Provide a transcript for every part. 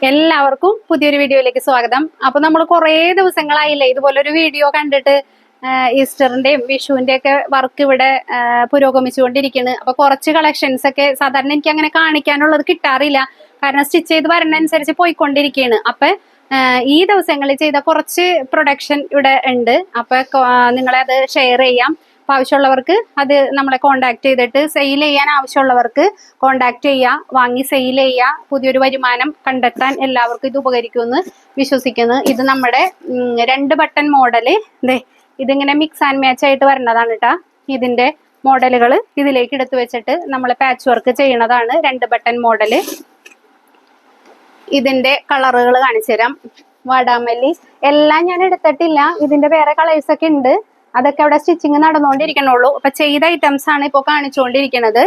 എല്ലാവർക്കും പുതിയൊരു വീഡിയോയിലേക്ക് സ്വാഗതം. അപ്പൊ നമ്മൾ കുറേ ദിവസങ്ങളായില്ലേ ഇതുപോലൊരു വീഡിയോ കണ്ടിട്ട്. ഈസ്റ്ററിന്റെയും വിഷുവിന്റെ ഒക്കെ വർക്ക് ഇവിടെ പുരോഗമിച്ചുകൊണ്ടിരിക്കുന്നു. അപ്പൊ കുറച്ച് കളക്ഷൻസ് ഒക്കെ സാധാരണ എനിക്ക് അങ്ങനെ കാണിക്കാനുള്ളത് കിട്ടാറില്ല, കാരണം സ്റ്റിച്ച് ചെയ്ത് വരുന്നതനുസരിച്ച് പോയിക്കൊണ്ടിരിക്കുകയാണ്. അപ്പൊ ഈ ദിവസങ്ങളിൽ ചെയ്ത കുറച്ച് പ്രൊഡക്ഷൻ ഇവിടെ ഉണ്ട്. അപ്പൊ നിങ്ങളെ അത് ഷെയർ ചെയ്യാം. അപ്പൊ ആവശ്യമുള്ളവർക്ക് അത് നമ്മളെ കോണ്ടാക്ട് ചെയ്തിട്ട് സെയിൽ ചെയ്യാൻ ആവശ്യമുള്ളവർക്ക് കോണ്ടാക്ട് ചെയ്യുക, വാങ്ങി സെയിൽ ചെയ്യുക. പുതിയൊരു വരുമാനം കണ്ടെത്താൻ എല്ലാവർക്കും ഇത് ഉപകരിക്കുമെന്ന് വിശ്വസിക്കുന്നു. ഇത് നമ്മുടെ 2 ബട്ടൺ മോഡല്. ഇതിങ്ങനെ മിക്സ് ആൻഡ് മാച്ച് ആയിട്ട് വരുന്നതാണ് കേട്ടാ. ഇതിന്റെ മോഡലുകൾ ഇതിലേക്ക് എടുത്തു വെച്ചിട്ട് നമ്മൾ പാച്ച് വർക്ക് ചെയ്യണതാണ് 2 ബട്ടൺ മോഡല്. ഇതിന്റെ കളറുകൾ കാണിച്ചു തരാം. വാടാമല്ലി എല്ലാം ഞാൻ എടുത്തിട്ടില്ല, ഇതിന്റെ വേറെ കളേഴ്സ് ഒക്കെ ഉണ്ട്. അതൊക്കെ അവിടെ സ്റ്റിച്ചിങ് നടന്നുകൊണ്ടിരിക്കണുള്ളൂ. അപ്പൊ ചെയ്ത ഐറ്റംസ് ആണ് ഇപ്പോൾ കാണിച്ചുകൊണ്ടിരിക്കുന്നത്.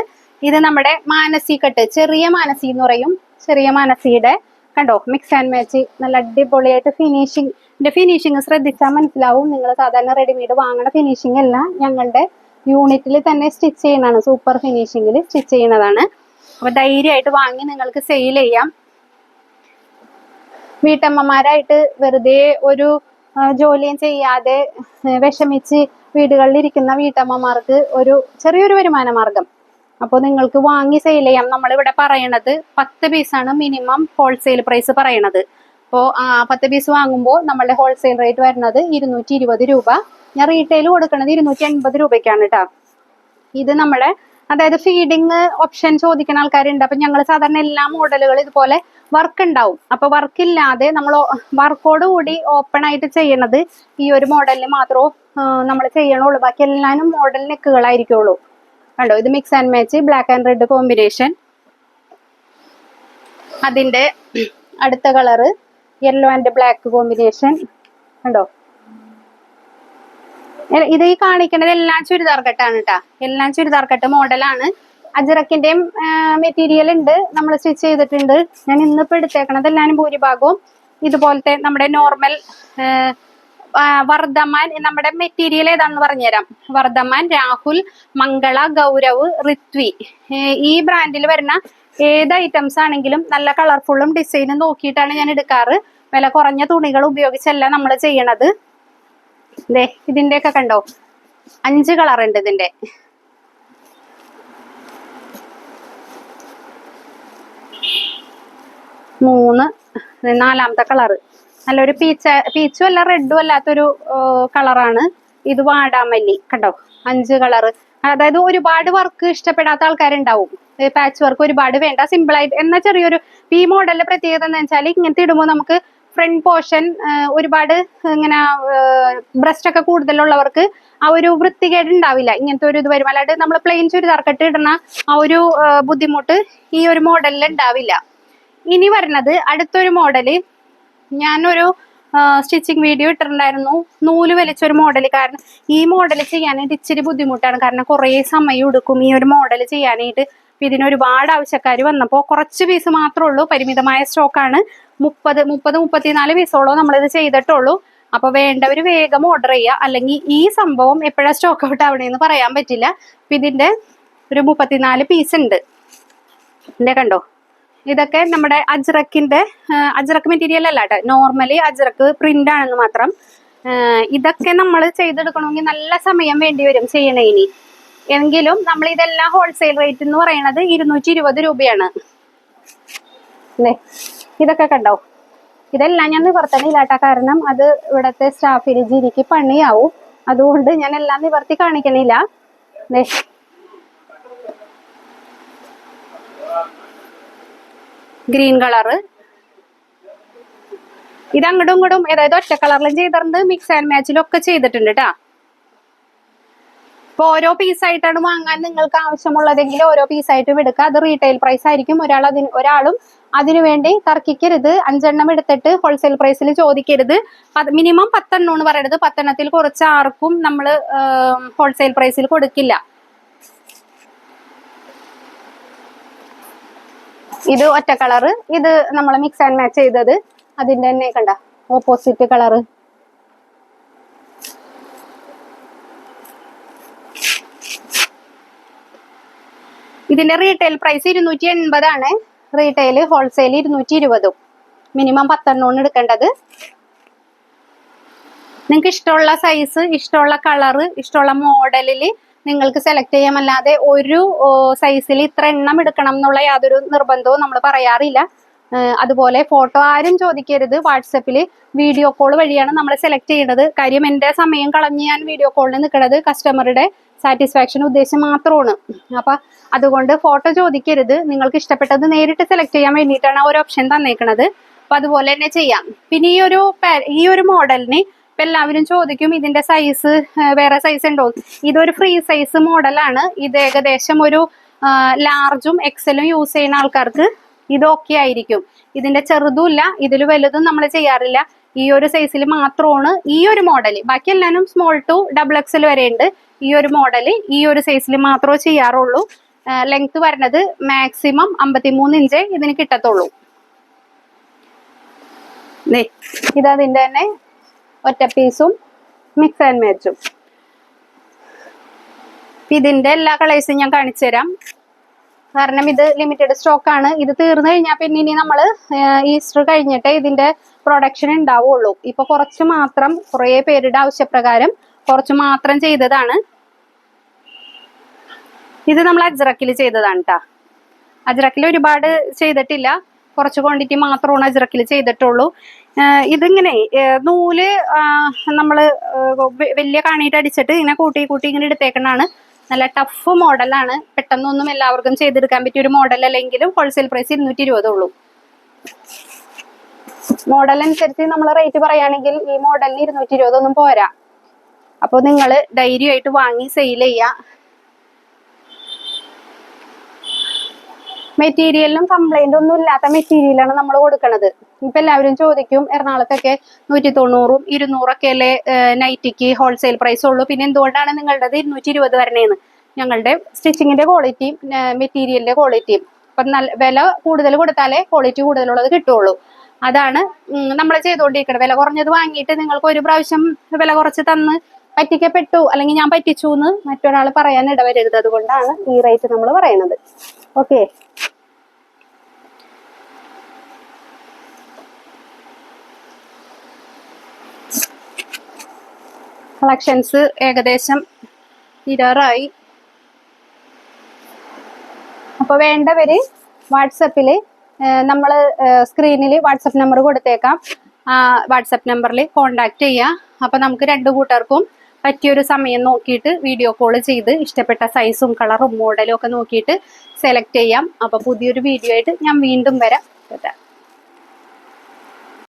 ഇത് നമ്മുടെ മാനസി കട്ട്, ചെറിയ മാനസി എന്ന് പറയും. ചെറിയ മാനസിയുടെ കണ്ടോ മിക്സ് ആൻഡ് മാച്ച് നല്ല അടിപൊളിയായിട്ട് ഫിനിഷിങ് ശ്രദ്ധിച്ചാൽ മനസ്സിലാവും. നിങ്ങൾ സാധാരണ റെഡിമെയ്ഡ് വാങ്ങണ ഫിനിഷിംഗ് അല്ല, ഞങ്ങളുടെ യൂണിറ്റിൽ തന്നെ സ്റ്റിച്ച് ചെയ്യുന്നതാണ്. സൂപ്പർ ഫിനിഷിംഗിൽ സ്റ്റിച്ച് ചെയ്യുന്നതാണ്. അപ്പൊ ധൈര്യമായിട്ട് വാങ്ങി നിങ്ങൾക്ക് സെയിൽ ചെയ്യാം. വീട്ടമ്മമാരായിട്ട് വെറുതെ ഒരു ജോലിയും ചെയ്യാതെ വിഷമിച്ച് വീടുകളിൽ ഇരിക്കുന്ന വീട്ടമ്മമാർക്ക് ഒരു ചെറിയൊരു വരുമാന മാർഗം. അപ്പോൾ നിങ്ങൾക്ക് വാങ്ങി സെയിൽ ചെയ്യാം. നമ്മളിവിടെ പറയണത് 10 പീസാണ് മിനിമം ഹോൾസെയിൽ പ്രൈസ് പറയണത്. അപ്പോൾ 10 പീസ് വാങ്ങുമ്പോൾ നമ്മളുടെ ഹോൾസെയിൽ റേറ്റ് വരുന്നത് 220 രൂപ. ഞാൻ റീറ്റെയിൽ കൊടുക്കുന്നത് 280 രൂപയ്ക്കാണ് കേട്ടോ. ഇത് നമ്മുടെ അതായത് ഫീഡിങ് ഓപ്ഷൻ ചോദിക്കുന്ന ആൾക്കാരുണ്ട്. അപ്പൊ ഞങ്ങൾ സാധാരണ എല്ലാ മോഡലുകൾ ഇതുപോലെ വർക്ക് ഉണ്ടാവും. അപ്പൊ വർക്ക് ഇല്ലാതെ നമ്മൾ വർക്കോട് കൂടി ഓപ്പൺ ആയിട്ട് ചെയ്യണത് ഈ ഒരു മോഡലിന് മാത്രമേ നമ്മൾ ചെയ്യണുള്ളൂ. ബാക്കി എല്ലാവരും മോഡൽ നെക്കുകളായിരിക്കുള്ളൂ. കണ്ടോ, ഇത് mix and match black and red combination. അതിന്റെ അടുത്ത colour yellow and black combination. കണ്ടോ, ഇത് ഈ കാണിക്കുന്നത് എല്ലാം ചുരിദാർ കട്ടാണ് കേട്ടാ. എല്ലാം ചുരിദാർ കട്ട് മോഡലാണ്. അജറക്കിന്റെയും മെറ്റീരിയൽ ഉണ്ട്, നമ്മൾ സ്റ്റിച്ച് ചെയ്തിട്ടുണ്ട്. ഞാൻ ഇന്നിപ്പോ എടുത്തേക്കണത് എല്ലാവരും ഭൂരിഭാഗവും ഇതുപോലത്തെ നമ്മുടെ നോർമൽ വർദ്ധമാൻ. നമ്മുടെ മെറ്റീരിയൽ ഏതാണെന്ന് പറഞ്ഞുതരാം. വർദ്ധമാൻ, രാഹുൽ, മംഗള, ഗൗരവ്, ഋത്വി, ഈ ബ്രാൻഡിൽ വരുന്ന ഏത് ഐറ്റംസ് ആണെങ്കിലും നല്ല കളർഫുള്ളും ഡിസൈനും നോക്കിയിട്ടാണ് ഞാൻ എടുക്കാറ്. വില കുറഞ്ഞ തുണികൾ ഉപയോഗിച്ചല്ല നമ്മൾ ചെയ്യണത്. ഇതിന്റെ ഒക്കെ കണ്ടോ 5 കളർ ഉണ്ട്. ഇതിന്റെ 3, 4ാമത്തെ കളറ് നല്ലൊരു പീച്ചും അല്ല റെഡും അല്ലാത്തൊരു കളറാണ്. ഇത് വാടാമല്ലി കണ്ടോ 5 കളറ്. അതായത് ഒരുപാട് വർക്ക് ഇഷ്ടപ്പെടാത്ത ആൾക്കാരുണ്ടാവും. പാച്ച് വർക്ക് ഒരുപാട് വേണ്ട, സിമ്പിൾ ആയിട്ട് എന്ന ചെറിയൊരു ഈ മോഡലിന്റെ പ്രത്യേകത എന്ന് വെച്ചാൽ ഇങ്ങനത്തെ ഇടുമ്പോൾ നമുക്ക് ഫ്രണ്ട് പോർഷൻ ഒരുപാട് ഇങ്ങനെ ബ്രസ്റ്റ് ഒക്കെ കൂടുതലുള്ളവർക്ക് ആ ഒരു വൃത്തികേട് ഉണ്ടാവില്ല. ഇങ്ങനത്തെ ഒരു ഇത് വരും. അല്ലാണ്ട് നമ്മൾ പ്ലെയിൻ ചുരിദാർ കട്ട് ഇടുന്ന ആ ഒരു ബുദ്ധിമുട്ട് ഈ ഒരു മോഡലിൽ ഉണ്ടാവില്ല. ഇനി വരുന്നത് അടുത്തൊരു മോഡല്. ഞാനൊരു സ്റ്റിച്ചിങ് വീഡിയോ ഇട്ടിട്ടുണ്ടായിരുന്നു, നൂല് വലിച്ചൊരു മോഡൽ. കാരണം ഈ മോഡൽ ചെയ്യാനായിട്ട് ഇച്ചിരി ബുദ്ധിമുട്ടാണ്, കാരണം കുറേ സമയം എടുക്കും ഈ ഒരു മോഡൽ ചെയ്യാനായിട്ട്. ഇതിന് ഒരുപാട് ആവശ്യക്കാർ വന്നപ്പോൾ കുറച്ച് പീസ് മാത്രമേ ഉള്ളൂ, പരിമിതമായ സ്റ്റോക്കാണ്. 34 പീസോളം നമ്മളിത് ചെയ്തിട്ടുള്ളൂ. അപ്പൊ വേണ്ടവർ വേഗം ഓർഡർ ചെയ്യുക, അല്ലെങ്കിൽ ഈ സംഭവം എപ്പോഴാണ് സ്റ്റോക്ക് ഔട്ട് ആവണേന്ന് പറയാൻ പറ്റില്ല. അപ്പൊ ഇതിന്റെ ഒരു 34 പീസ് ഉണ്ട്. ഇതിന്റെ കണ്ടോ, ഇതൊക്കെ നമ്മുടെ അജ്രക്ക് മെറ്റീരിയൽ അല്ല കേട്ടോ, നോർമലി അജ്രക്ക് പ്രിന്റ് ആണെന്ന് മാത്രം. ഇതൊക്കെ നമ്മൾ ചെയ്തെടുക്കണമെങ്കിൽ നല്ല സമയം വേണ്ടി വരും ചെയ്യണേനി. എങ്കിലും നമ്മൾ ഇതെല്ലാം ഹോൾസെയിൽ റേറ്റ് എന്ന് പറയുന്നത് 220 രൂപയാണ്. ഇതൊക്കെ കണ്ടോ, ഇതെല്ലാം ഞാൻ നിവർത്തണില്ലാട്ട, കാരണം അത് ഇവിടത്തെ സ്റ്റാഫിന് ജിരിക്ക് പണിയാവും. അതുകൊണ്ട് ഞാൻ എല്ലാം നിവർത്തി കാണിക്കണില്ല. ഗ്രീൻ കളറ്, ഇത് അങ്ങോട്ടും ഇങ്ങോട്ടും അതായത് ഒറ്റ കളറിലും ചെയ്തിട്ടുണ്ട്, മിക്സ് ആൻഡ് മാച്ചിലും ഒക്കെ ചെയ്തിട്ടുണ്ട് കേട്ടാ. ഇപ്പൊ ഓരോ പീസായിട്ടാണ് വാങ്ങാൻ നിങ്ങൾക്ക് ആവശ്യമുള്ളതെങ്കിൽ ഓരോ പീസായിട്ടും എടുക്കുക. അത് റീറ്റെയിൽ പ്രൈസ് ആയിരിക്കും. ഒരാളും അതിനുവേണ്ടി തർക്കിക്കരുത്. 5 എണ്ണം എടുത്തിട്ട് ഹോൾസെയിൽ പ്രൈസിൽ ചോദിക്കരുത്. മിനിമം 10 എണ്ണം എന്ന് പറയരുത്. 10 എണ്ണത്തിൽ കുറച്ച് ആർക്കും നമ്മൾ ഹോൾസെയിൽ പ്രൈസിൽ കൊടുക്കില്ല. ഇത് ഒറ്റ കളറ്, ഇത് നമ്മൾ മിക്സ് ആൻഡ് മാച്ച് ചെയ്തത്. അതിന്റെ തന്നെ കണ്ട ഓപ്പോസിറ്റ് കളറ്. ഇതിന്റെ റീറ്റെയിൽ പ്രൈസ് 280 ആണ്. Retail, wholesale 220. മിനിമം 10 എണ്ണമാണ് എടുക്കേണ്ടത്. നിങ്ങൾക്ക് ഇഷ്ടമുള്ള സൈസ്, ഇഷ്ടമുള്ള കളറ്, ഇഷ്ടമുള്ള മോഡലിൽ നിങ്ങൾക്ക് സെലക്ട് ചെയ്യാമല്ലാതെ ഒരു സൈസിൽ ഇത്ര എണ്ണം എടുക്കണം എന്നുള്ള യാതൊരു നിർബന്ധവും നമ്മൾ പറയാറില്ല. അതുപോലെ ഫോട്ടോ ആരും ചോദിക്കരുത്. വാട്സപ്പിൽ വീഡിയോ കോൾ വഴിയാണ് നമ്മൾ സെലക്ട് ചെയ്യുന്നത്. കാര്യം എൻ്റെ സമയം കളഞ്ഞ് ഞാൻ വീഡിയോ കോളിൽ നിൽക്കുന്നത് കസ്റ്റമറുടെ സാറ്റിസ്ഫാക്ഷൻ ഉദ്ദേശം മാത്രമാണ്. അപ്പം അതുകൊണ്ട് ഫോട്ടോ ചോദിക്കരുത്. നിങ്ങൾക്ക് ഇഷ്ടപ്പെട്ടത് നേരിട്ട് സെലക്ട് ചെയ്യാൻ വേണ്ടിയിട്ടാണ് ആ ഒരു ഓപ്ഷൻ തന്നേക്കുന്നത്. അപ്പം അതുപോലെ തന്നെ ചെയ്യാം. പിന്നെ ഈ ഒരു മോഡലിന് ഇപ്പം എല്ലാവരും ചോദിക്കും ഇതിൻ്റെ സൈസ് വേറെ സൈസ് ഉണ്ടോ. ഇതൊരു ഫ്രീ സൈസ് മോഡലാണ്. ഇത് ഏകദേശം ഒരു ലാർജും എക്സലും യൂസ് ചെയ്യുന്ന ആൾക്കാർക്ക് ഇത് ഓക്കെ ആയിരിക്കും. ഇതിന്റെ ചെറുതുമില്ല, ഇതിൽ വലുതും നമ്മൾ ചെയ്യാറില്ല. ഈ ഒരു സൈസിൽ മാത്രമാണ് ഈ ഒരു മോഡൽ. ബാക്കി എല്ലാവരും സ്മോൾ ടു XXL വരെ ഉണ്ട്. ഈ ഒരു മോഡൽ ഈ ഒരു സൈസിൽ മാത്രമേ ചെയ്യാറുള്ളൂ. ലെങ്ത് വരുന്നത് മാക്സിമം 53 ഇഞ്ച് ഇതിന് കിട്ടത്തുള്ളൂ. ഇതതിൻ്റെ തന്നെ ഒറ്റ പീസും മിക്സ് ആൻഡ് മാച്ചും. ഇതിന്റെ എല്ലാ കളേഴ്സും ഞാൻ കാണിച്ചു തരാം. കാരണം ഇത് ലിമിറ്റഡ് സ്റ്റോക്കാണ്. ഇത് തീർന്നു കഴിഞ്ഞാൽ പിന്നെ ഇനി നമ്മൾ ഈസ്റ്റർ കഴിഞ്ഞിട്ട് ഇതിന്റെ പ്രൊഡക്ഷൻ ഉണ്ടാവുള്ളൂ. ഇപ്പൊ കുറച്ച് മാത്രം, കുറേ പേരുടെ ആവശ്യപ്രകാരം കുറച്ച് മാത്രം ചെയ്തതാണ്. ഇത് നമ്മൾ അജ്രക്കിൽ ചെയ്തതാണ് കേട്ടോ. അജ്രക്കിൽ ഒരുപാട് ചെയ്തിട്ടില്ല, കുറച്ച് ക്വാണ്ടിറ്റി മാത്രമാണ് അജ്രക്കിൽ ചെയ്തിട്ടുള്ളൂ. ഇതിങ്ങനെ നൂല് നമ്മൾ വലിയ കണിയിട്ട് അടിച്ചിട്ട് ഇങ്ങനെ കൂട്ടി കൂട്ടി ഇങ്ങനെ എടുത്തേക്കണാണ്. നല്ല ടഫ് മോഡലാണ്. പെട്ടെന്നൊന്നും എല്ലാവർക്കും ചെയ്തെടുക്കാൻ പറ്റിയ ഒരു മോഡൽ അല്ലെങ്കിലും ഹോൾസെയിൽ പ്രൈസ് 220 ഉള്ളൂ. മോഡൽ അനുസരിച്ച് നമ്മൾ റേറ്റ് പറയുകയാണെങ്കിൽ ഈ മോഡലിന് 220 ഒന്നും പോരാ. അപ്പോൾ നിങ്ങൾ ധൈര്യമായിട്ട് വാങ്ങി സെയിൽ ചെയ്യുക. മെറ്റീരിയലിനും കംപ്ലൈന്റ് ഒന്നും ഇല്ലാത്ത മെറ്റീരിയലാണ് നമ്മൾ കൊടുക്കുന്നത്. ഇപ്പൊ എല്ലാവരും ചോദിക്കും എറണാകുളത്തൊക്കെ 190, 200 അല്ലേ നൈറ്റിക്ക് ഹോൾസെയിൽ പ്രൈസ് ഉള്ളൂ, പിന്നെ എന്തുകൊണ്ടാണ് നിങ്ങളുടേത് 220 വരണേന്ന്. ഞങ്ങളുടെ സ്റ്റിച്ചിങ്ങിന്റെ ക്വാളിറ്റിയും മെറ്റീരിയലിന്റെ ക്വാളിറ്റിയും ഇപ്പം നല്ല വില കൂടുതൽ കൊടുത്താലേ ക്വാളിറ്റി കൂടുതലുള്ളത് കിട്ടുള്ളൂ. അതാണ് നമ്മൾ ചെയ്തുകൊണ്ടിരിക്കുന്നത്. വില കുറഞ്ഞത് വാങ്ങിയിട്ട് നിങ്ങൾക്ക് ഒരു പ്രാവശ്യം വില കുറച്ച് തന്ന് പറ്റിക്കപ്പെട്ടു അല്ലെങ്കിൽ ഞാൻ പറ്റിച്ചു എന്ന് മറ്റൊരാൾ പറയാൻ ഇടവരരുത്. അതുകൊണ്ടാണ് ഈ റേറ്റ് നമ്മൾ പറയുന്നത്. ഓക്കെ, കളക്ഷൻസ് ഏകദേശം തീരാറായി. അപ്പോൾ വേണ്ടവര് വാട്സപ്പിൽ നമ്മൾ സ്ക്രീനിൽ വാട്സപ്പ് നമ്പർ കൊടുത്തേക്കാം. വാട്സപ്പ് നമ്പറിൽ കോണ്ടാക്ട് ചെയ്യുക. അപ്പോൾ നമുക്ക് 2 കൂട്ടർക്കും പറ്റിയൊരു സമയം നോക്കിയിട്ട് വീഡിയോ കോൾ ചെയ്ത് ഇഷ്ടപ്പെട്ട സൈസും കളറും മോഡലും ഒക്കെ നോക്കിയിട്ട് സെലക്ട് ചെയ്യാം. അപ്പോൾ പുതിയൊരു വീഡിയോ ആയിട്ട് ഞാൻ വീണ്ടും വരാം.